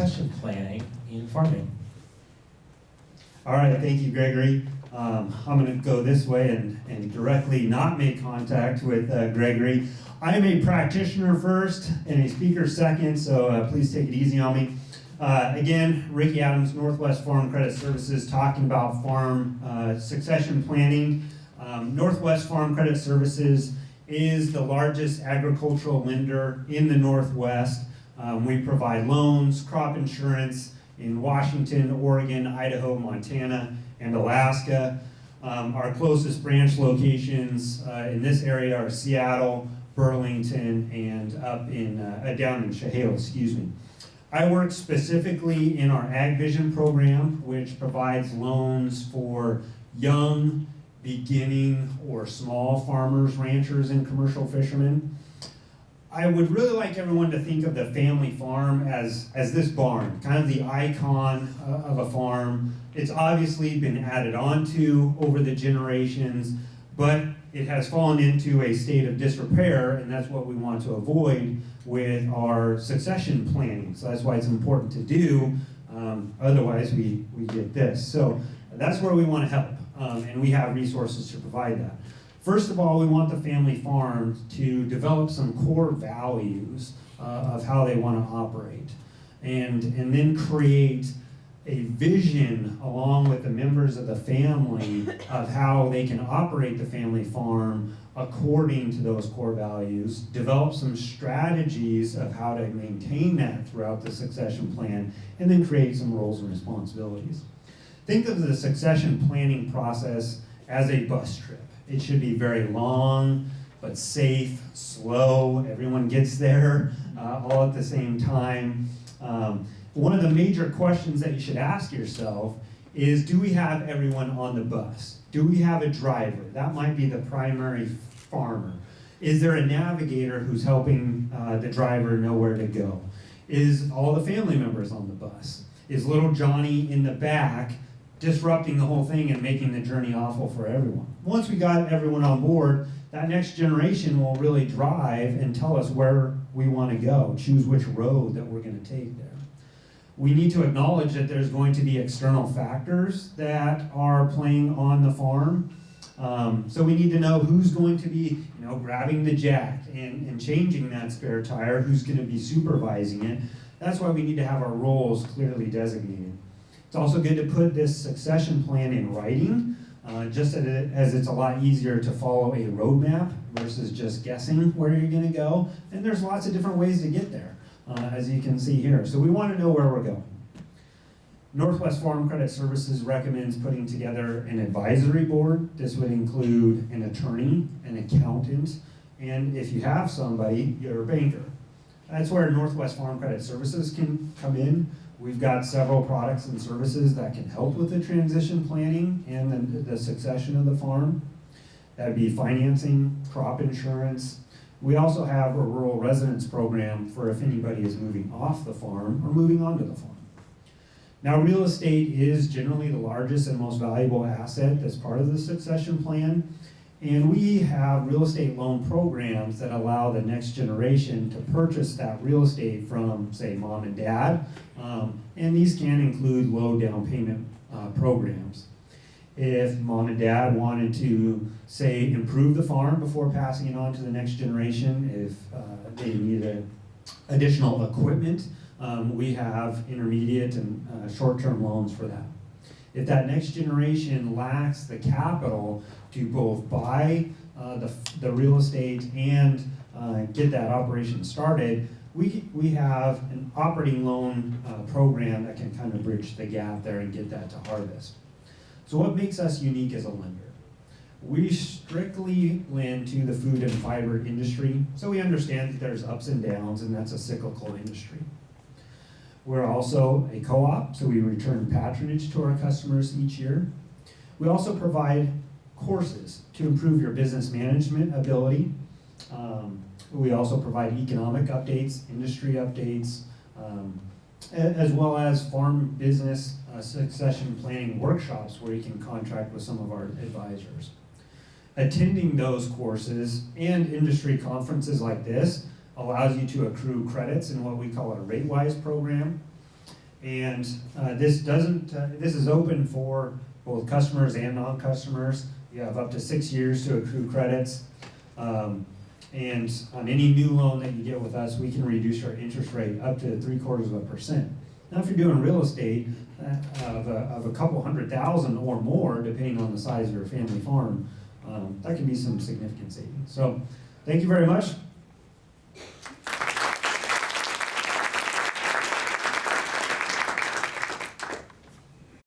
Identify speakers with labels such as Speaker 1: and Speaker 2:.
Speaker 1: succession planning in farming.
Speaker 2: All right, thank you, Gregory. I'm going to go this way and directly not make contact with Gregory. I am a practitioner first and a speaker second, so please take it easy on me. Again, Ricky Adams, Northwest Farm Credit Services, talking about farm succession planning. Northwest Farm Credit Services is the largest agricultural lender in the Northwest. We provide loans, crop insurance in Washington, Oregon, Idaho, Montana, and Alaska. Our closest branch locations in this area are Seattle, Burlington, and up in down in Chehalis, excuse me. I work specifically in our Ag Vision program, which provides loans for young, beginning, or small farmers, ranchers, and commercial fishermen. I would really like everyone to think of the family farm as this barn, kind of the icon of a farm. It's obviously been added onto over the generations, but it has fallen into a state of disrepair, and that's what we want to avoid with our succession planning. So that's why it's important to do, otherwise we get this. So that's where we want to help, and we have resources to provide that. First of all, we want the family farm to develop some core values of how they want to operate, and then create a vision along with the members of the family of how they can operate the family farm according to those core values, develop some strategies of how to maintain that throughout the succession plan, and then create some roles and responsibilities. Think of the succession planning process as a bus trip. It should be very long, but safe, slow. Everyone gets there all at the same time. One of the major questions that you should ask yourself is, do we have everyone on the bus? Do we have a driver? That might be the primary farmer. Is there a navigator who's helping the driver know where to go? Is all the family members on the bus? Is little Johnny in the back disrupting the whole thing and making the journey awful for everyone? Once we got everyone on board, that next generation will really drive and tell us where we want to go, choose which road that we're going to take there. We need to acknowledge that there's going to be external factors that are playing on the farm. So we need to know who's going to be, grabbing the jack and changing that spare tire, who's going to be supervising it. That's why we need to have our roles clearly designated. It's also good to put this succession plan in writing, just as it's a lot easier to follow a roadmap versus just guessing where you're going to go. And there's lots of different ways to get there, as you can see here. So we want to know where we're going. Northwest Farm Credit Services recommends putting together an advisory board. This would include an attorney, an accountant, and if you have somebody, your banker. That's where Northwest Farm Credit Services can come in. We've got several products and services that can help with the transition planning and the succession of the farm. That'd be financing, crop insurance. We also have a rural residence program for if anybody is moving off the farm or moving onto the farm. Now, real estate is generally the largest and most valuable asset that's part of the succession plan. And we have real estate loan programs that allow the next generation to purchase that real estate from, say, mom and dad. And these can include low down payment programs. If mom and dad wanted to, say, improve the farm before passing it on to the next generation, if they needed additional equipment, we have intermediate and short-term loans for that. If that next generation lacks the capital to both buy the real estate and get that operation started, we have an operating loan program that can kind of bridge the gap there and get that to harvest. So what makes us unique as a lender? We strictly lend to the food and fiber industry, so we understand that there's ups and downs, and that's a cyclical industry. We're also a co-op, so we return patronage to our customers each year. We also provide courses to improve your business management ability. We also provide economic updates, industry updates, as well as farm business succession planning workshops where you can contract with some of our advisors. Attending those courses and industry conferences like this allows you to accrue credits in what we call a rate-wise program. And this is open for both customers and non-customers. You have up to 6 years to accrue credits. And on any new loan that you get with us, we can reduce your interest rate up to 0.75%. Now, if you're doing real estate of a couple $100,000 or more, depending on the size of your family farm, that can be some significant savings. So, thank you very much.